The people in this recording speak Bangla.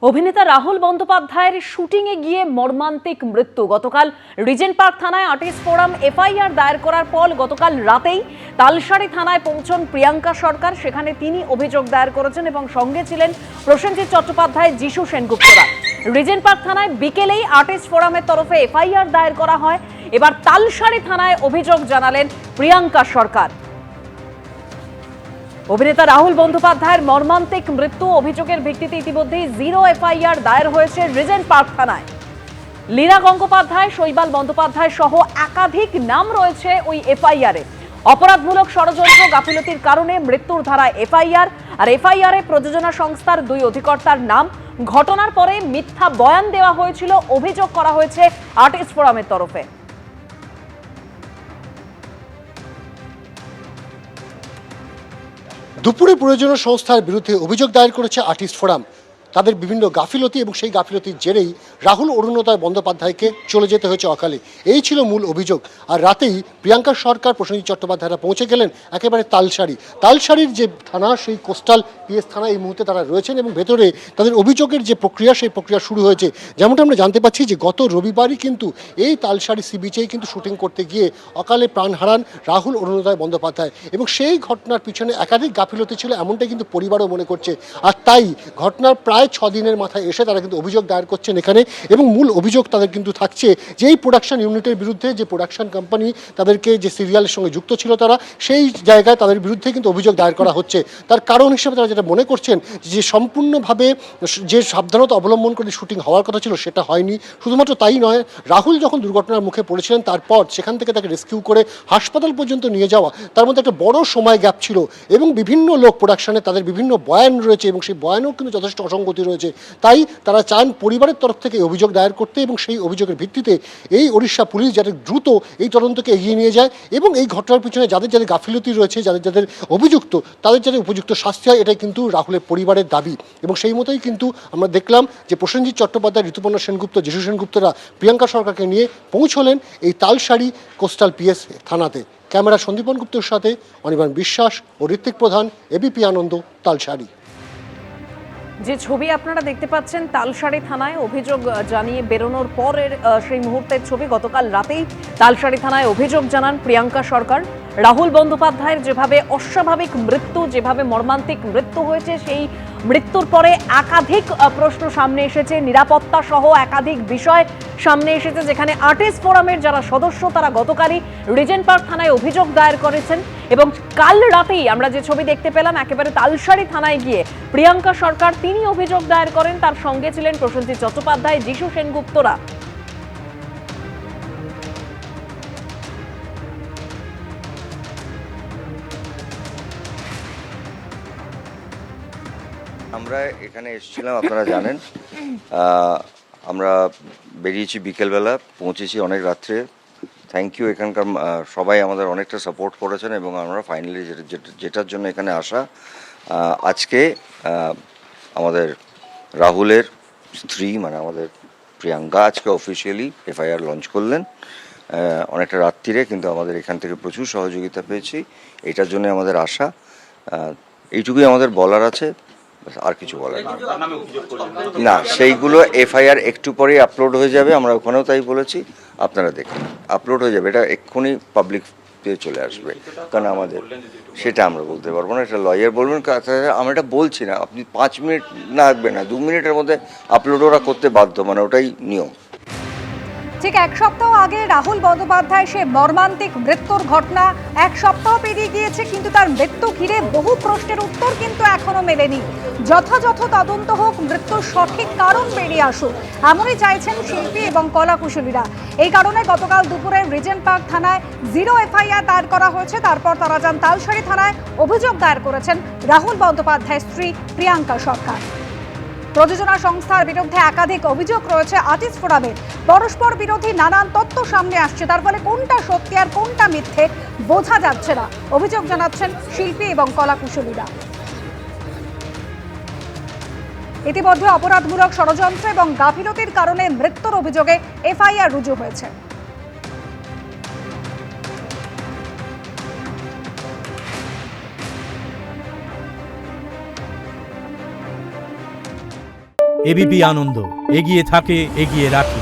অভিনেতা রাহুল বন্দ্যোপাধ্যায়ের শুটিংয়ে গিয়ে মর্মান্তিক মৃত্যু। গতকাল রিজেন্ট পার্ক থানায় আর্টিস্ট ফোরাম এফআইআর দায়ের করার পর গতকাল রাতেই তালসারি থানায় পৌঁছন প্রিয়াঙ্কা সরকার। সেখানে তিনি অভিযোগ দায়ের করেছেন এবং সঙ্গে ছিলেন প্রসেনজিৎ চট্টোপাধ্যায়, যিশু সেনগুপ্তরা। রিজেন্ট পার্ক থানায় বিকেলেই আর্টিস্ট ফোরামের তরফে এফআইআর দায়ের করা হয়। এবার তালসারি থানায় অভিযোগ জানালেন প্রিয়াঙ্কা সরকার। অভিনেতা রাহুল বন্দ্যোপাধ্যায়ের মর্মান্তিক মৃত্যু অভিযোগের ভিত্তিতে ইতিমধ্যেই 0 এফআইআর দায়ের হয়েছে রিজেন্ট পার্ক থানায়। লীনা গঙ্গোপাধ্যায়, শৈবাল বন্দ্যোপাধ্যায় সহ একাধিক নাম রয়েছে ওই এফআইআরে। অপরাধমূলক ষড়যন্ত্র, গাফিলতির কারণে মৃত্যুর ধারায় এফআইআর। আর এফআইআরে প্রযোজনা সংস্থার 2 অধিকর্তার নাম। ঘটনার পরে মিথ্যা বয়ান দেওয়া হয়েছিল, অভিযোগ করা হয়েছে আর্টিস্ট ফোরামের তরফে। দুপুরে প্রয়োজনীয় সংস্থার বিরুদ্ধে অভিযোগ দায়ের করেছে আর্টিস্ট ফোরাম। তাদের বিভিন্ন গাফিলতি এবং সেই গাফিলতির জেরেই রাহুল অরুণোদয় বন্দ্যোপাধ্যায়কে চলে যেতে হয়েছে অকালে, এই ছিল মূল অভিযোগ। আর রাতেই প্রিয়াঙ্কা সরকার, প্রসেনজিৎ চট্টোপাধ্যায়রা পৌঁছে গেলেন একেবারে তালসারির যে থানা, সেই কোস্টাল পিএস থানা এই মুহূর্তে তারা রয়েছেন এবং ভেতরে তাদের অভিযোগের যে প্রক্রিয়া, সেই প্রক্রিয়া শুরু হয়েছে। যেমনটা আমরা জানতে পাচ্ছি যে গত রবিবারই কিন্তু এই তালসারি সি বিচেই কিন্তু শুটিং করতে গিয়ে অকালে প্রাণ হারান রাহুল অরুণোদয় বন্দ্যোপাধ্যায় এবং সেই ঘটনার পিছনে একাধিক গাফিলতি ছিল, এমনটাই কিন্তু পরিবারও মনে করছে। আর তাই ঘটনার প্রায় 6 দিনের মাথায় এসে তারা কিন্তু অভিযোগ দায়ের করছেন এখানে। এবং মূল অভিযোগ তাদের কিন্তু থাকছে যে এই প্রোডাকশন ইউনিটের বিরুদ্ধে, যে প্রোডাকশন কোম্পানি তাদেরকে যে সিরিয়ালের সঙ্গে যুক্ত ছিল তারা, সেই জায়গায় তাদের বিরুদ্ধে কিন্তু অভিযোগ দায়ের করা হচ্ছে। তার কারণ হিসেবে তারা যেটা মনে করছেন যে সম্পূর্ণভাবে যে সাবধানতা অবলম্বন করে শুটিং হওয়ার কথা ছিল সেটা হয়নি। শুধুমাত্র তাই নয়, রাহুল যখন দুর্ঘটনার মুখে পড়েছিলেন তারপর সেখান থেকে তাকে রেস্কিউ করে হাসপাতাল পর্যন্ত নিয়ে যাওয়া, তার মধ্যে একটা বড় সময় গ্যাপ ছিল এবং বিভিন্ন লোক প্রোডাকশনে তাদের বিভিন্ন বয়ান রয়েছে এবং সেই বয়ানেও কিন্তু যথেষ্ট অসঙ্গতি রয়েছে। তাই তারা চান পরিবারের তরফ থেকে অভিযোগ দায়ের করতে এবং সেই অভিযোগের ভিত্তিতে এই ওড়িশা পুলিশ যাতে দ্রুত এই তদন্তকে এগিয়ে নিয়ে যায় এবং এই ঘটনার পিছনে যাদের যাদের গাফিলতি রয়েছে, যাদের অভিযুক্ত, তাদের যাদের উপযুক্ত শাস্তি হয়, এটাই কিন্তু রাহুলের পরিবারের দাবি। এবং সেই মতোই কিন্তু আমরা দেখলাম যে প্রসেনজিৎ চট্টোপাধ্যায়, ঋতুপর্ণা সেনগুপ্ত, যিশু সেনগুপ্তরা প্রিয়াঙ্কা সরকারকে নিয়ে পৌঁছলেন এই তালসারি কোস্টাল পিএস থানাতে। ক্যামেরা সন্দীপন গুপ্তের সাথে অনির্বাণ বিশ্বাস ও ঋত্বিক প্রধান, এবিপি আনন্দ, তালসারি। যে ছবি আপনারা দেখতে পাচ্ছেন তালসারি থানায় অভিযোগ জানিয়ে বেরোনোর পরের সেই মুহূর্তের ছবি। গতকাল রাতেই তালসারি থানায় অভিযোগ জানান প্রিয়াঙ্কা সরকার। রাহুল বন্দ্যোপাধ্যায়ের যেভাবে অস্বাভাবিক মৃত্যু, যেভাবে মর্মান্তিক মৃত্যু হয়েছে, সেই মৃত্যুর পরে একাধিক প্রশ্ন সামনে এসেছে, নিরাপত্তা সহ একাধিক বিষয় সামনে এসেছে, যেখানে আর্টিস্ট ফোরামের যারা সদস্য তারা গতকালই রিজেন্ট পার্ক থানায় অভিযোগ দায়ের করেছেন। এবং কাল রাতেই আমরা যে ছবি দেখতে পেলাম, একেবারে তালসারি থানায় গিয়ে প্রিয়াঙ্কা সরকার তিনি অভিযোগ দায়ের করেন। তার সঙ্গে ছিলেন প্রসেনজিৎ চট্টোপাধ্যায়, যিশু সেনগুপ্তরা। আমরা এখানে এসেছিলাম, আপনারা জানেন। আমরা বেরিয়েছি বিকেলবেলা, পৌঁছেছি অনেক রাত্রে। থ্যাংক ইউ, এখানকার সবাই আমাদের অনেকটা সাপোর্ট করেছেন এবং আমরা ফাইনালি যেটার জন্য এখানে আসা, আজকে আমাদের রাহুলের স্ত্রী মানে আমাদের প্রিয়াঙ্কা আজকে অফিসিয়ালি এফআইআর লঞ্চ করলেন অনেকটা রাত্রিরে, কিন্তু আমাদের এখান থেকে প্রচুর সহযোগিতা পেয়েছি, এটার জন্য আমাদের আশা। এইটুকুই আমাদের বলার আছে, আর কিছু বলার না। সেইগুলো এফআইআর একটু পরেই আপলোড হয়ে যাবে, আমরা ওখানেও তাই বলেছি, আপনারা দেখুন আপলোড হয়ে যাবে, এটা এক্ষুনি পাবলিক চলে আসবে। কারণ আমাদের সেটা আমরা বলতে পারবো না, এটা লয়ার বলবেন। আমরা এটা বলছি না, আপনি 5 মিনিট লাগবে না, 2 মিনিটের মধ্যে আপলোড ওরা করতে বাধ্য, মানে ওটাই নিয়ম। ঠিক 1 সপ্তাহ আগে রাহুল বন্দ্যোপাধ্যায় সে মর্মান্তিক মৃত্যুর ঘটনা 1 সপ্তাহ পেরিয়ে গিয়েছে, কিন্তু তার মৃত্যু ঘিরে বহু প্রশ্নের উত্তর কিন্তু এখনো মেলেনি। যথাযথ তদন্ত হোক, মৃত্যুর সঠিক কারণ বেরিয়ে আসুক, এমনই চাইছেন শিল্পী এবং কলাকুশলীরা। এই কারণে গতকাল দুপুরে রিজেন্ট পার্ক থানায় 0 এফআইআর দায়ের করা হয়েছে। তারপর তারা যান তালসারি থানায়, অভিযোগ দায়ের করেছেন রাহুল বন্দ্যোপাধ্যায়ের স্ত্রী প্রিয়াঙ্কা সরকার। প্রযোজনা সংস্থার বিরুদ্ধে একাধিক অভিযোগ রয়েছে আর্টিস্ট ফোরামের। পরস্পর বিরোধী নানান তথ্য সামনে আসছে, তার ফলে কোনটা সত্যি আর কোনটা মিথ্যে বোঝা যাচ্ছে না। অভিযোগ জানাচ্ছেন শিল্পী এবং কলাকুশলীরা। ইতিমধ্যে অপরাধমূলক ষড়যন্ত্র এবং গাফিলতির কারণে মৃত্যুর অভিযোগে এফআইআর রুজু হয়েছে। এবিপি আনন্দ, এগিয়ে থাকে, এগিয়ে রাখে।